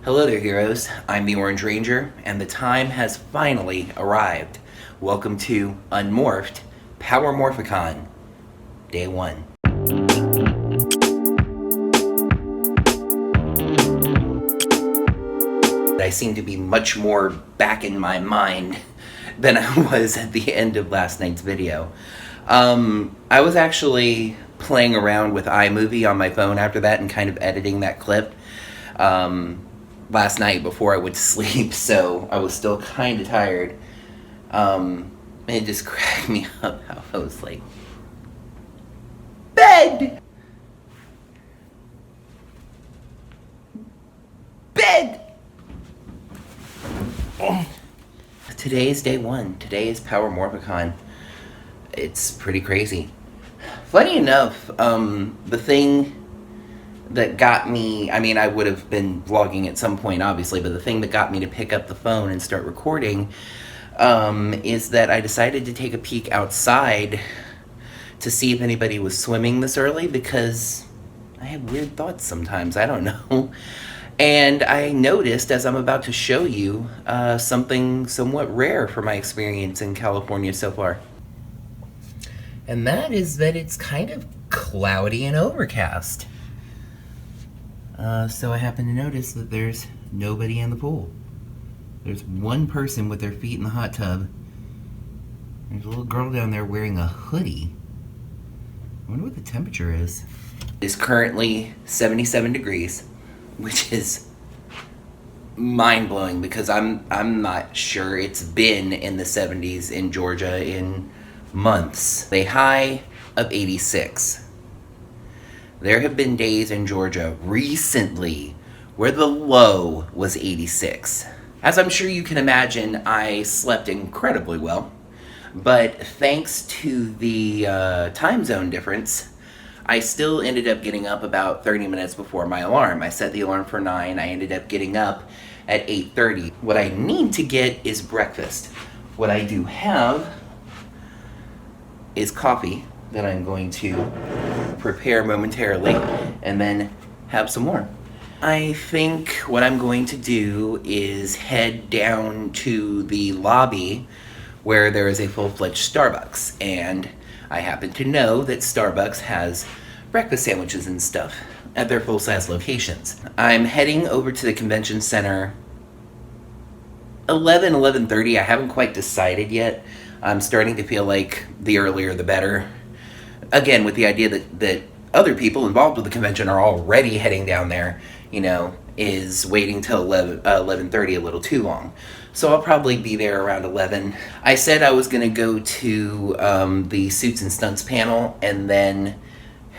Hello there, heroes. I'm the Orange Ranger, and the time has finally arrived. Welcome to Unmorphed, Power MorphiCon, Day 1. I seem to be much more back in my mind than I was at the end of last night's video. I was actually playing around with iMovie on my phone after that and kind of editing that clip last night before I went to sleep, so I was still kind of tired. It just cracked me up how I was like, bed! Bed! Today is day 1. Today is Power MorphiCon. It's pretty crazy. Funny enough, the thing that got me, I mean, I would have been vlogging at some point, obviously, but the thing that got me to pick up the phone and start recording is that I decided to take a peek outside to see if anybody was swimming this early, because I have weird thoughts sometimes, I don't know. And I noticed, as I'm about to show you, something somewhat rare for my experience in California so far. And that is that it's kind of cloudy and overcast. So I happen to notice that there's nobody in the pool. There's one person with their feet in the hot tub. There's a little girl down there wearing a hoodie. I wonder what the temperature is. It's currently 77 degrees. Which is mind-blowing because I'm not sure it's been in the 70s in Georgia in months. A high of 86. There have been days in Georgia recently where the low was 86. As I'm sure you can imagine, I slept incredibly well, but thanks to the time zone difference, I still ended up getting up about 30 minutes before my alarm. I set the alarm for 9. I ended up getting up at 8:30. What I need to get is breakfast. What I do have is coffee that I'm going to prepare momentarily and then have some more. I think what I'm going to do is head down to the lobby where there is a full-fledged Starbucks, and I happen to know that Starbucks has breakfast sandwiches and stuff at their full-size locations. I'm heading over to the convention center 11:30. I haven't quite decided yet. I'm starting to feel like the earlier the better. Again, with the idea that other people involved with the convention are already heading down there, you know, is waiting till 11:30 a little too long. So I'll probably be there around 11. I said I was going to go to the Suits and Stunts panel and then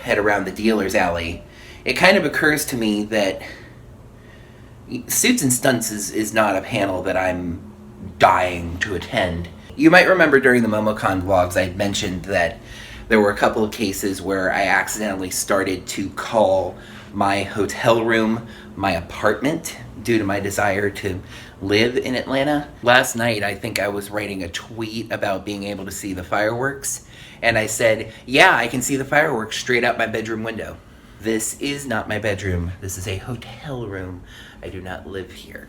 head around the dealer's alley. It kind of occurs to me that Suits and Stunts is not a panel that I'm dying to attend. You might remember during the MomoCon vlogs I mentioned that there were a couple of cases where I accidentally started to call my hotel room my apartment due to my desire to live in Atlanta. Last night, I think I was writing a tweet about being able to see the fireworks, and I said, yeah, I can see the fireworks straight out my bedroom window. This is not my bedroom. This is a hotel room. I do not live here.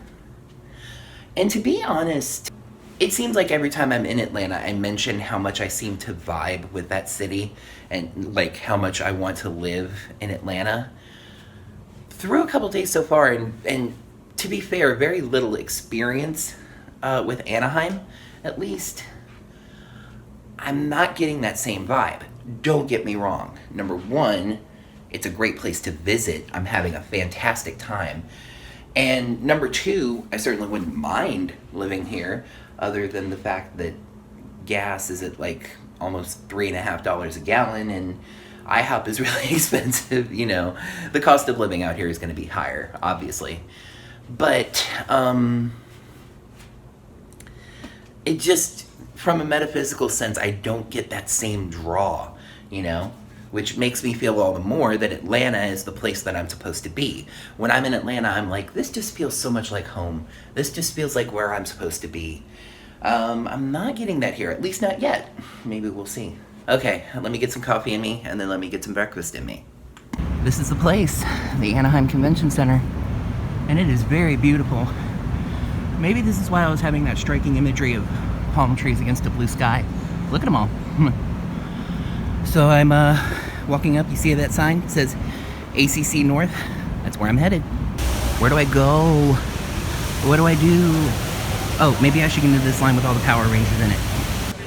And to be honest, it seems like every time I'm in Atlanta, I mention how much I seem to vibe with that city and like how much I want to live in Atlanta. Through a couple days so far, and to be fair, very little experience with Anaheim, at least, I'm not getting that same vibe. Don't get me wrong. Number one, it's a great place to visit. I'm having a fantastic time. And number two, I certainly wouldn't mind living here, other than the fact that gas is at like almost $3.50 a gallon, and IHOP is really expensive. You know, the cost of living out here is going to be higher, obviously. But it just, from a metaphysical sense, I don't get that same draw, you know, which makes me feel all the more that Atlanta is the place that I'm supposed to be. When I'm in Atlanta, I'm like, this just feels so much like home. This just feels like where I'm supposed to be. I'm not getting that here, at least not yet. Maybe we'll see. Okay, let me get some coffee in me, and then let me get some breakfast in me. This is the place, the Anaheim Convention Center. and it is very beautiful. Maybe this is why I was having that striking imagery of palm trees against a blue sky. Look at them all. So I'm walking up. You see that sign? It says ACC North. That's where I'm headed. Where do I go? What do I do? Oh, maybe I should get into this line with all the Power Rangers in it.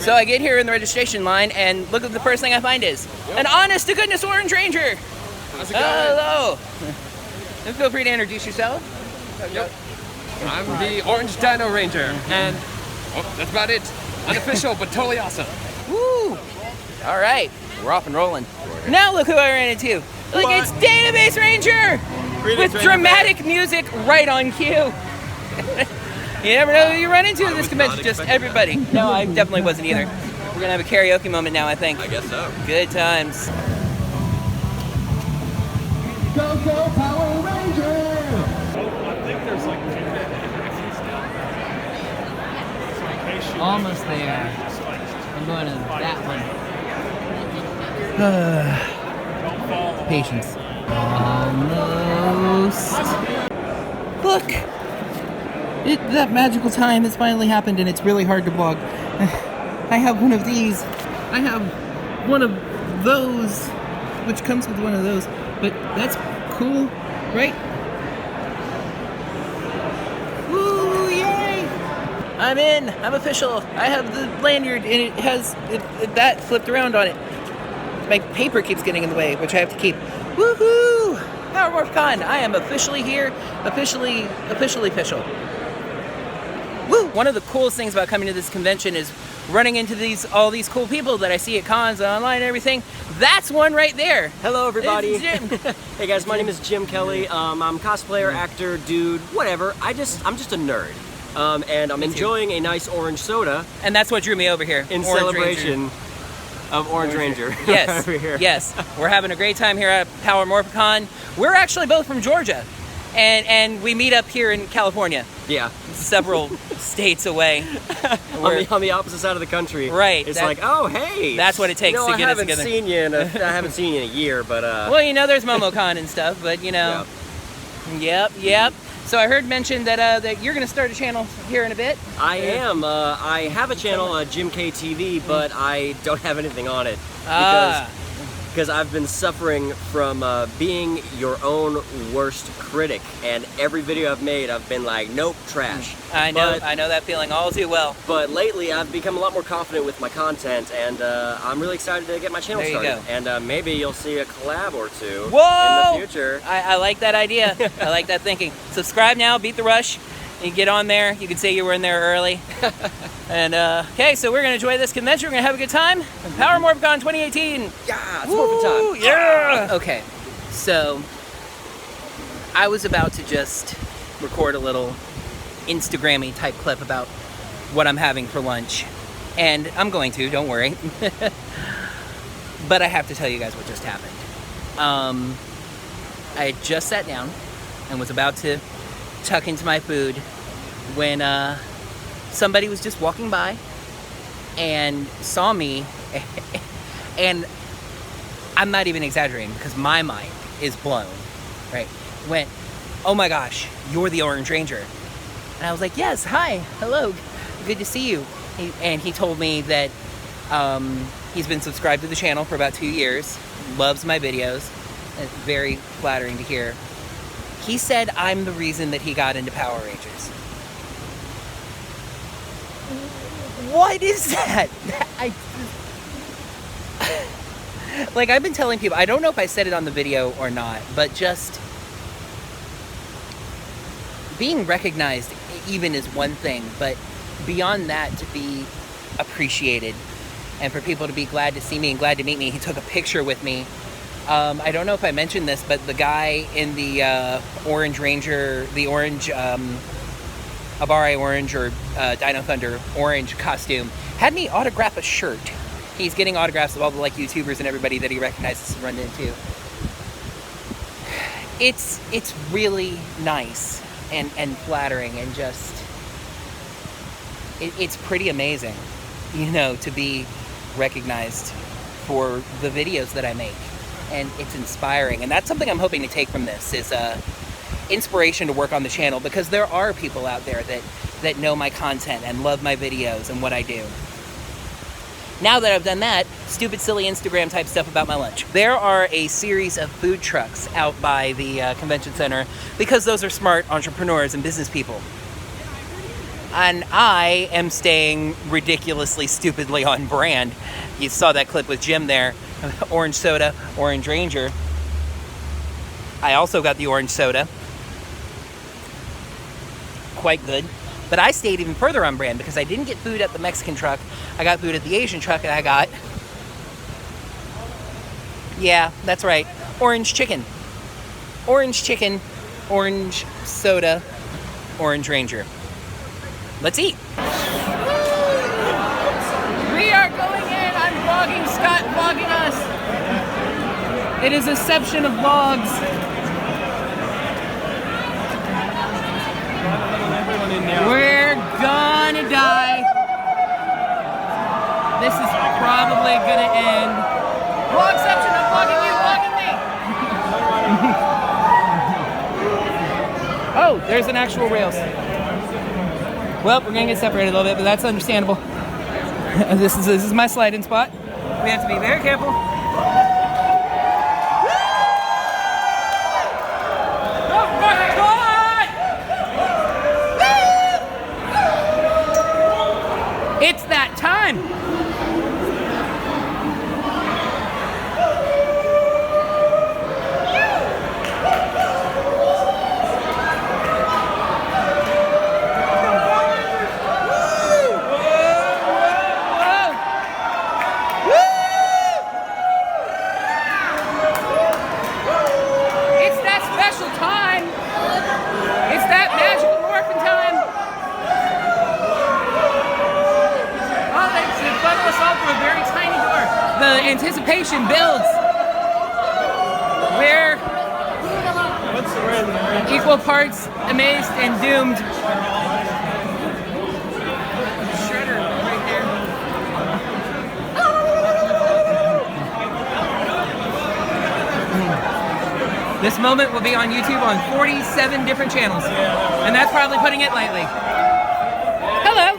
So I get here in the registration line, and look at the first thing I find is an honest-to-goodness Orange Ranger. How's it going? Hello. Feel free to introduce yourself. Yep. I'm the Orange Dino Ranger, and that's about it. Unofficial, but totally awesome. Woo! All right, we're off and rolling. Now look who I ran into. Look, it's Database Ranger with dramatic music right on cue. You never know who you run into at this convention. Just everybody. No, I definitely wasn't either. We're gonna have a karaoke moment now, I think. I guess so. Good times. Go, go, Power Rangers! I think there's like Almost there. I'm going to that one. Patience. Almost. Look! That magical time has finally happened, and it's really hard to vlog. I have one of these. I have one of those, which comes with one of those. But that's cool, right? Woo, yay! I'm in. I'm official. I have the lanyard, and it has that flipped around on it. My paper keeps getting in the way, which I have to keep. Woohoo! Power MorphiCon. I am officially here. Officially official. Woo! One of the coolest things about coming to this convention is running into all these cool people that I see at cons and online and everything. That's one right there. Hello, everybody. It's Jim. Hey guys, my name is Jim Kelly. I'm a cosplayer, actor, dude, whatever. I'm just a nerd. And I'm enjoying a nice orange soda. And that's what drew me over here. In Orange celebration Ranger. of Orange Ranger. Yes, over here. yes. We're having a great time here at Power MorphiCon. We're actually both from Georgia. And we meet up here in California. Yeah. Several states away. on the opposite side of the country. Right. It's like, oh, hey. That's what it takes to get us together. I haven't seen you in a year, but... Well, you know, there's MomoCon and stuff, but, you know... Yep. So I heard mention that you're going to start a channel here in a bit. I am. I have a channel, Jim K TV, but I don't have anything on it. Because I've been suffering from being your own worst critic, and every video I've made, I've been like, nope, trash. I know that feeling all too well. But lately, I've become a lot more confident with my content, and I'm really excited to get my channel started. And maybe you'll see a collab or two in the future. I like that idea. I like that thinking. Subscribe now, beat the rush. You get on there, you can say you were in there early. And okay, so we're gonna enjoy this convention, we're gonna have a good time. Power MorphiCon 2018. Yeah, it's Morphin' time. Yeah! Okay, so I was about to just record a little Instagram-y type clip about what I'm having for lunch. And I'm going to, don't worry. But I have to tell you guys what just happened. I had just sat down and was about to tuck into my food when somebody was just walking by and saw me, and I'm not even exaggerating because my mind is blown, right? Went, oh my gosh, you're the Orange Ranger. And I was like, yes, hi, hello, good to see you. And he told me that he's been subscribed to the channel for about 2 years, loves my videos. It's very flattering to hear. He said I'm the reason that he got into Power Rangers. What is that? Like, I've been telling people, I don't know if I said it on the video or not, but just being recognized even is one thing, but beyond that, to be appreciated and for people to be glad to see me and glad to meet me. He took a picture with me. I don't know if I mentioned this, but the guy in the Orange Ranger, the Orange, Abare Orange or Dino Thunder Orange costume, had me autograph a shirt. He's getting autographs of all the YouTubers and everybody that he recognizes and run into. It's really nice and flattering, and just it's pretty amazing, you know, to be recognized for the videos that I make. And it's inspiring, and that's something I'm hoping to take from this, is inspiration to work on the channel, because there are people out there that know my content and love my videos and what I do. Now that I've done that, stupid, silly Instagram type stuff about my lunch. There are a series of food trucks out by the convention center, because those are smart entrepreneurs and business people. And I am staying ridiculously, stupidly on brand. You saw that clip with Jim there. Orange soda, Orange Ranger. I also got the orange soda. Quite good. But I stayed even further on brand because I didn't get food at the Mexican truck. I got food at the Asian truck, and I got... Yeah, that's right. Orange chicken. Orange chicken, orange soda, Orange Ranger. Let's eat. We are going in. I'm vlogging. Scott vlogging us. It is a section of vlogs. We're gonna die. This is probably gonna end. Vlogception, I'm vlogging you, vlogging me. Oh, there's an actual rails. Well, we're gonna get separated a little bit, but that's understandable. This is my sliding spot. We have to be very careful. Oh my God! It's that time. Anticipation builds. We're equal parts amazed and doomed. Shredder right there. This moment will be on YouTube on 47 different channels, and that's probably putting it lightly. Hello.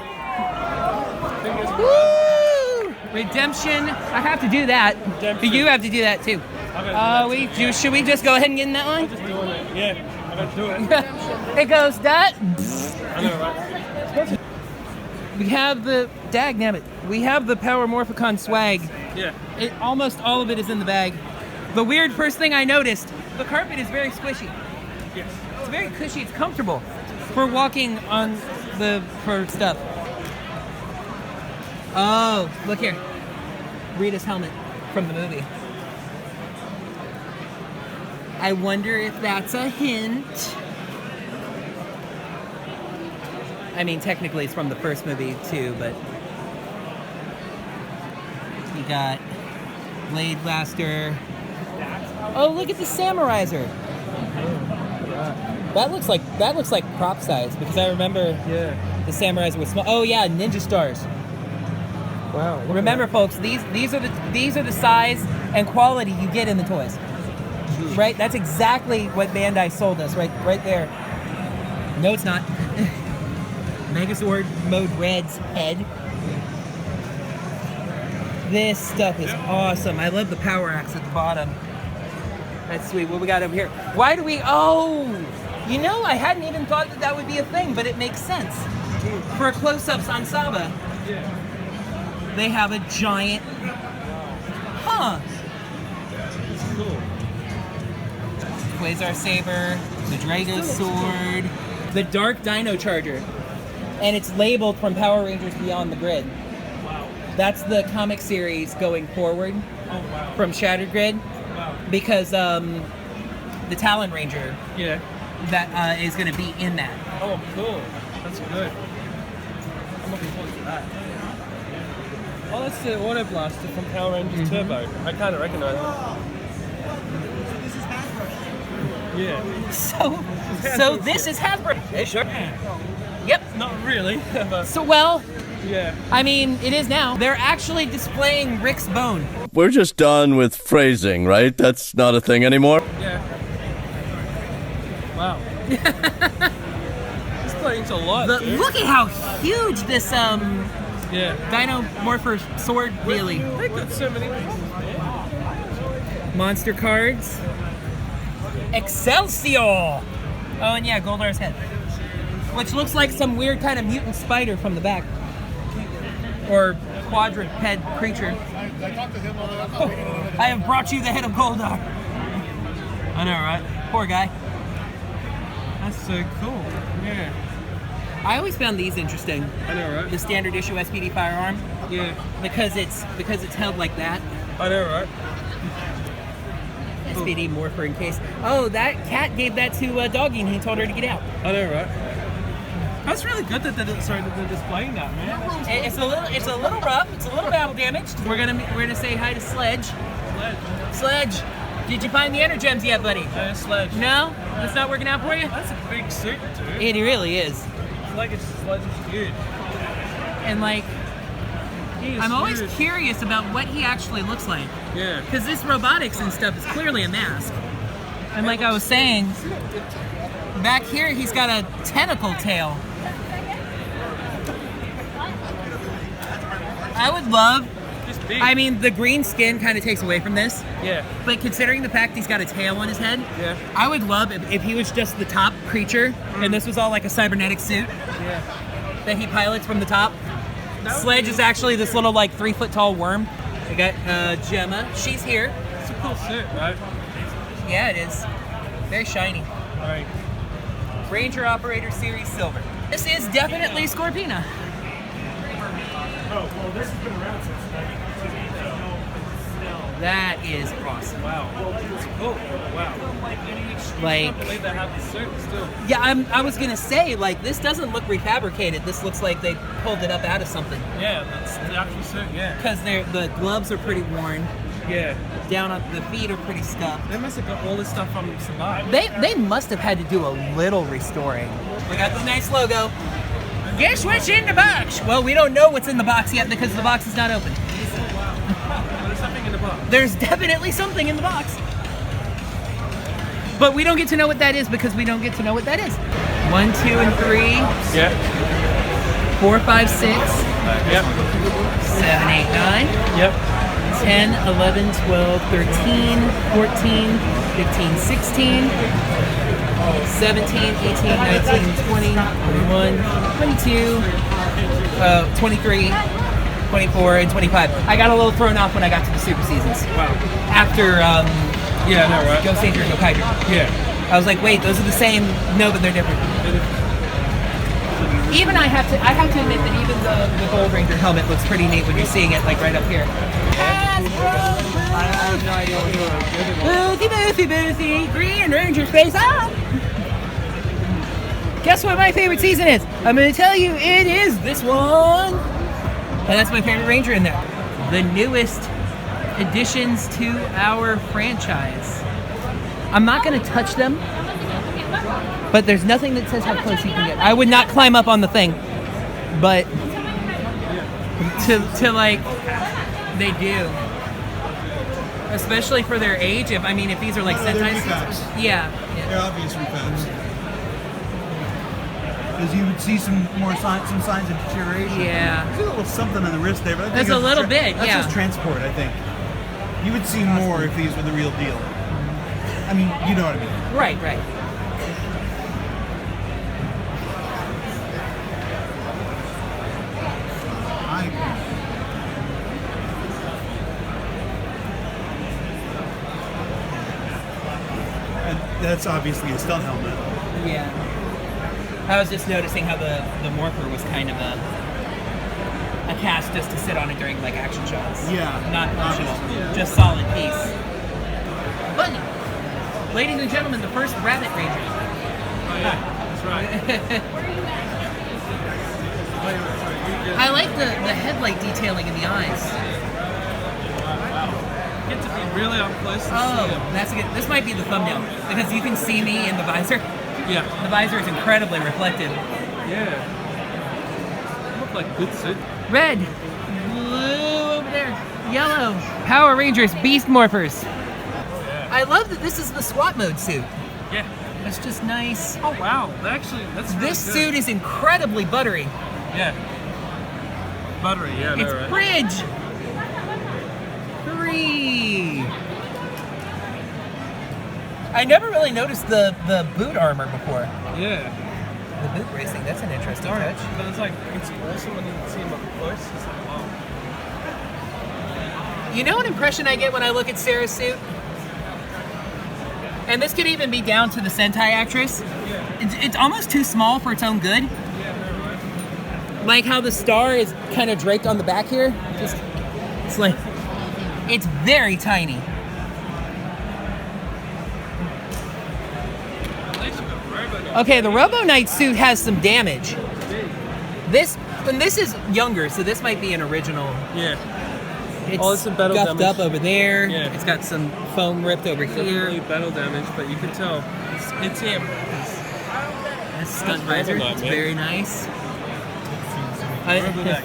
Woo! Redemption. I have to do that. Redemption. You have to do that too. Should we just go ahead and get in that line? I'm just doing it. Yeah, I gotta do it. It goes that. I know, right? We have the dagnabbit. We have the Power MorphiCon swag. Yeah. Almost all of it is in the bag. The weird first thing I noticed, the carpet is very squishy. Yes. It's very cushy. It's comfortable for walking on for stuff. Oh, look here. Rita's helmet from the movie. I wonder if that's a hint. I mean, technically it's from the first movie too, but you got Blade Blaster. Oh, look at the Samuraizer. That looks like prop size, because I remember the Samuraizer was small. Oh yeah, Ninja Stars. Wow. Remember, folks, these are the size and quality you get in the toys. Right? That's exactly what Bandai sold us. Right there. No, it's not. Megazord Mode Red's head. This stuff is awesome. I love the power axe at the bottom. That's sweet. What we got over here? Why do we? Oh, you know, I hadn't even thought that would be a thing, but it makes sense. For close-ups on Saba. Yeah. They have a giant... Huh. It's cool. Quasar Saber, the Drago Sword, the Dark Dino Charger. And it's labeled from Power Rangers Beyond the Grid. Wow. That's the comic series going forward from Shattered Grid. Wow. Because the Talon Ranger that is going to be in that. Oh, cool. That's good. I'm looking forward to that. Oh, that's the Auto Blaster from Power Rangers Turbo. I kind of recognize it. Yeah. So this is Hasbro. Hey, sure. Yep. Not really. But So, well, yeah. I mean, it is now. They're actually displaying Rick's bone. We're just done with phrasing, right? That's not a thing anymore. Yeah. Wow. This plane's a lot. Dude. Look at how huge this Yeah. Dino Morpher sword dealy. They got so many pieces, man. Monster cards. Excelsior! Oh, and yeah, Goldar's head. Which looks like some weird kind of mutant spider from the back. Or quadruped creature. I have brought you the head of Goldar. I know, right? Poor guy. That's so cool. Yeah. I always found these interesting. I know, right? The standard issue SPD firearm. Yeah. Because it's held like that. I know, right? SPD Morpher in case. Oh, that cat gave that to Doggy and he told her to get out. I know, right? That's really good that they're displaying that, man. It's a little rough. It's a little battle damaged. We're gonna say hi to Sledge. Sledge. Did you find the Energems yet, buddy? Sledge. No? That's not working out for you? That's a big suit, dude. It really is. It's like Sledge is huge. And like, He is I'm always huge. curious about what he actually looks like. Yeah. Because this robotics and stuff is clearly a mask. And like I was saying, back here he's got a tentacle tail. I would love, Just big. I mean, the green skin kind of takes away from this. Yeah. But considering the fact he's got a tail on his head, Yeah. I would love if he was just the top creature and this was all like a cybernetic suit Yeah. that he pilots from the top. Sledge is actually this little like 3 foot tall worm. We got Gemma. She's here. It's a cool suit, right? Yeah, it is. Very shiny. Right. Ranger Operator Series Silver. This is definitely Scorpina. That is awesome. Wow. It's cool. Wow. I Like, can't believe they have the suit still. yeah, I was gonna say, like, this doesn't look refabricated. This looks like they pulled it up out of something. Yeah, that's the actual suit, yeah. Because the gloves are pretty worn. Yeah. Down on the feet are pretty scuffed. They must have got all this stuff from Survive. They must have had to do a little restoring. We got the nice logo. Guess what's in the box? Well, we don't know what's in the box yet because the box is not open. There's something in the box. There's definitely something in the box. But we don't get to know what that is because we don't get to know what that is. 1, 2, and 3. Yeah. 4, 5, 6. Yep. 7, 8, 9. Yep. 10, 11, 12, 13, 14, 15, 16, 17, 18, 19, 20, 21, 22, 23, 24, and 25. I got a little thrown off when I got to the Super Seasons. Wow. After Yeah, I know, right? Go Savior, Go Kyber. Yeah. I was like, wait, those are the same. No, but they're different. Even I have to admit that even the Gold Ranger helmet looks pretty neat when you're seeing it like right up here. I have no idea what you're doing. Boothie, Green Ranger face up! Guess what my favorite season is? I'm gonna tell you, it is this one! And that's my favorite Ranger in there. The newest additions to our franchise. I'm not gonna touch them, but there's nothing that says how close you can get. I would not climb up on the thing, but to like, they do. Especially for their age. If these are like Sentai. Yeah. They're obvious repads. Because you would see some signs of deterioration. Yeah. There's a little something on the wrist there, but I think There's a little bit, that's yeah. just transport, I think. You would see more if these were the real deal. I mean, you know what I mean. Right. I agree. And that's obviously a stealth helmet. Yeah. I was just noticing how the Morpher was kind of a cast just to sit on it during like action shots. Yeah. Not functional. Yeah. Just solid piece. Bunny. Ladies and gentlemen, the first Rabbit Ranger. Oh, yeah. That's right. I like the headlight detailing in the eyes. Get to be really up close and Oh, see them. that's good. This might be the thumbnail because you can see me in the visor. Yeah. The visor is incredibly reflective. Yeah. Look like good suit. Red, blue over there, yellow. Power Rangers Beast Morphers. I love that this is the SWAT mode suit. Yeah. It's just nice. Oh wow, that's really This good. suit is incredibly buttery. Yeah. Buttery, yeah, It's no, right. Bridge 3. I never really noticed the boot armor before. Yeah. The boot racing, that's an interesting touch. But it's like, it's awesome when you see him up close. It's like, wow. You know what impression I get when I look at Sarah's suit? And this could even be down to the Sentai actress. It's almost too small for its own good. Like how the star is kind of draped on the back here. Just, it's like, it's very tiny. Okay, the Robo Knight suit has some damage. This is younger, so this might be an original. Yeah. It's Oh, it's some battle guffed damage. up over there. Yeah. It's got some foam ripped over Definitely here. battle damage, but you can tell it's him. That's stunt visor. Robo Knight, It's man. very nice. Robo Knight.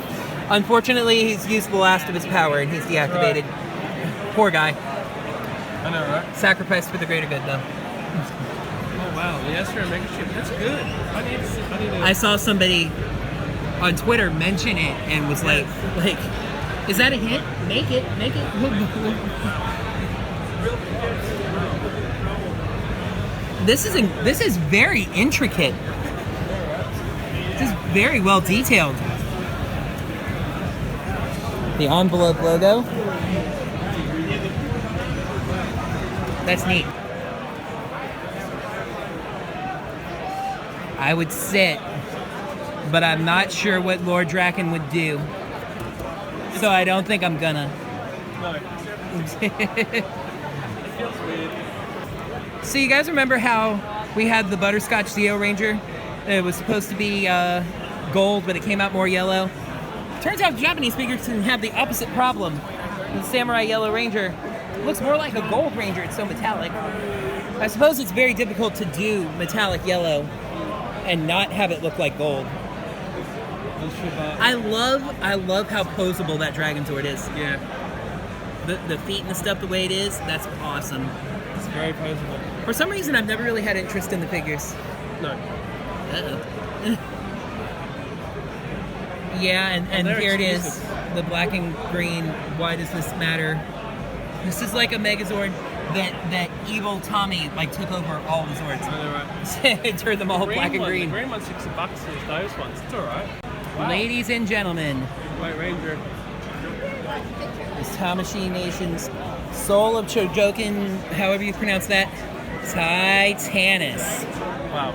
Unfortunately, he's used the last of his power and he's deactivated. Poor guy. I know, right? Sacrificed for the greater good, though. Oh wow, the Astro Mega Ship. That's good. I need to. I saw somebody on Twitter mention it and was like, is that a hit? Make it. This is very intricate. This is very well detailed. The envelope logo. That's neat. I would sit, but I'm not sure what Lord Draken would do. So I don't think I'm gonna. No. So you guys remember how we had the Butterscotch Zeo Ranger? It was supposed to be gold, but it came out more yellow. Turns out Japanese figures can have the opposite problem. The Samurai Yellow Ranger looks more like a gold ranger, it's so metallic. I suppose it's very difficult to do metallic yellow and not have it look like gold. I love how posable that Dragon Sword is. Yeah. The feet and the stuff the way it is, that's awesome. It's very posable. For some reason, I've never really had interest in the figures. No. Uh-oh. Yeah, and they're here it is, exclusive. the black and green. Why does this matter? This is like a Megazord that evil Tommy took over all the Zords. I know, right? It turned them all black and green. The green one's $60 is those ones. It's alright. Wow. Ladies and gentlemen, White Ranger. this Tamashii Nation's Soul of Chojoken, however you pronounce that, Titanus. Wow.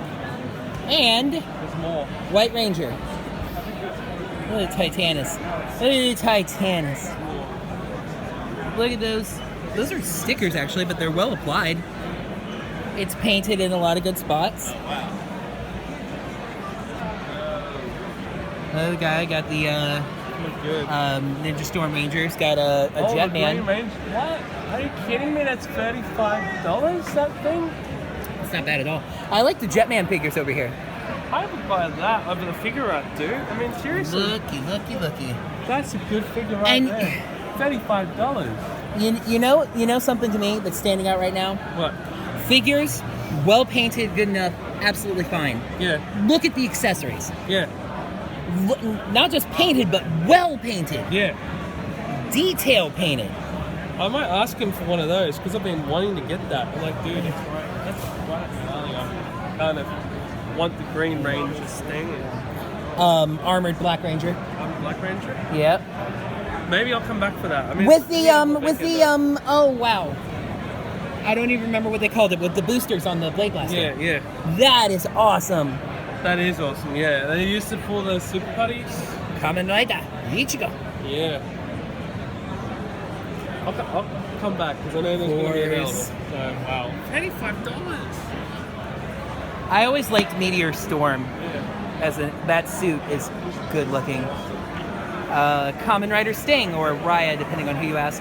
And There's more. White Ranger. Look at Titanus. Look at Titanus. Look at those. Those are stickers actually, but they're well applied. It's painted in a lot of good spots. Another guy got the Look good. Ninja Storm Ranger's got a The Green Jetman. Ranger. What? Are you kidding me? That's $35, that thing? It's not bad at all. I like the Jetman figures over here. I would buy that over the figure art, dude. I mean, seriously. Looky. That's a good figure right And- there. $35. You know something to me that's standing out right now? What? Figures, well painted, good enough, absolutely fine. Yeah. Look at the accessories. Yeah. Not just painted, but well painted. Yeah. Detail painted. I might ask him for one of those because I've been wanting to get that. I'm like, dude, it's right. That's right up my alley. I kind of want the Green Ranger sting. Armored Black Ranger. I'm Black Ranger. Yep. Maybe I'll come back for that. I mean, oh wow. I don't even remember what they called it, with the boosters on the Blade Blaster. Yeah. That is awesome. That is awesome. Yeah. They used to pull those super putties. Kamen Rider, Ichigo. Yeah. I'll come back because I know there's going to be a hell of it. Course. So, wow. $85. I always liked Meteor Storm. Yeah. That suit is good looking. Kamen Rider Sting, or Raya, depending on who you ask.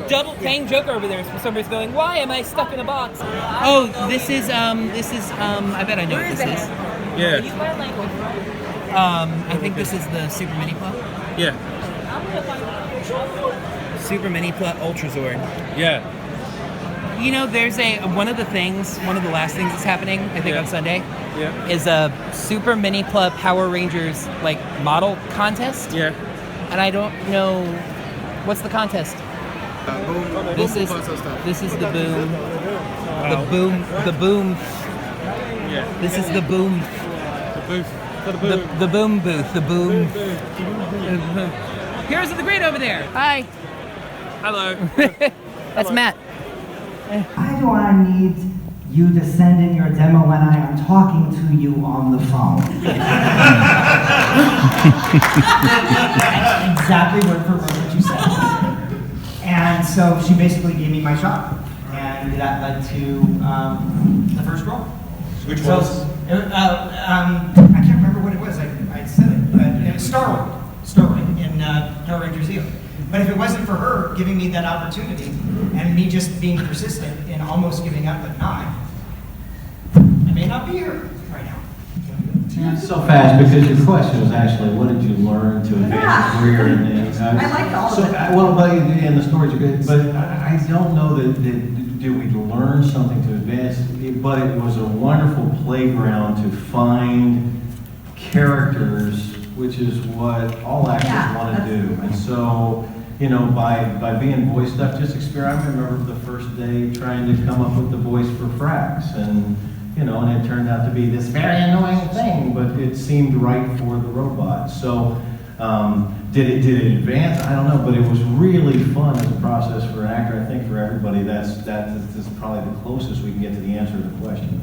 Double Paying Joker over there for some reason going, why am I stuck in a box? Oh, this is I bet I know what this is. Yeah. I think this is the Super Mini Plot. Yeah. Super Mini Plot Ultra Zord. Yeah. You know, there's one of the last things that's happening, I think on Sunday, is a Super Mini Club Power Rangers like model contest. Yeah. And I don't know what's the contest. This is the boom. The boom. Yeah. This is the boom. The booth. For the boom. The boom booth. The boom. Heroes of the Grid over there. Hi. Hello. That's Matt. Why do I need you to send in your demo when I am talking to you on the phone? Exactly word for word what you said. And so she basically gave me my shot. And that led to the first role. Which was? I can't remember what it was. I said it. But Starwood in Power Rangers Zeo. But if it wasn't for her giving me that opportunity and me just being persistent and almost giving up but not, I may not be here right now. It's so fast because your question was actually, what did you learn to advance your career? I liked all of it. Well, and the stories are good, but I don't know that did we learn something to advance, but it was a wonderful playground to find characters, which is what all actors want to do. And so, you know, by being voice stuff, just experience. I remember the first day trying to come up with the voice for Frax, and you know, and it turned out to be this very annoying thing, but it seemed right for the robot. So, did it advance? I don't know, but it was really fun as a process for an actor. I think for everybody, that is probably the closest we can get to the answer to the question.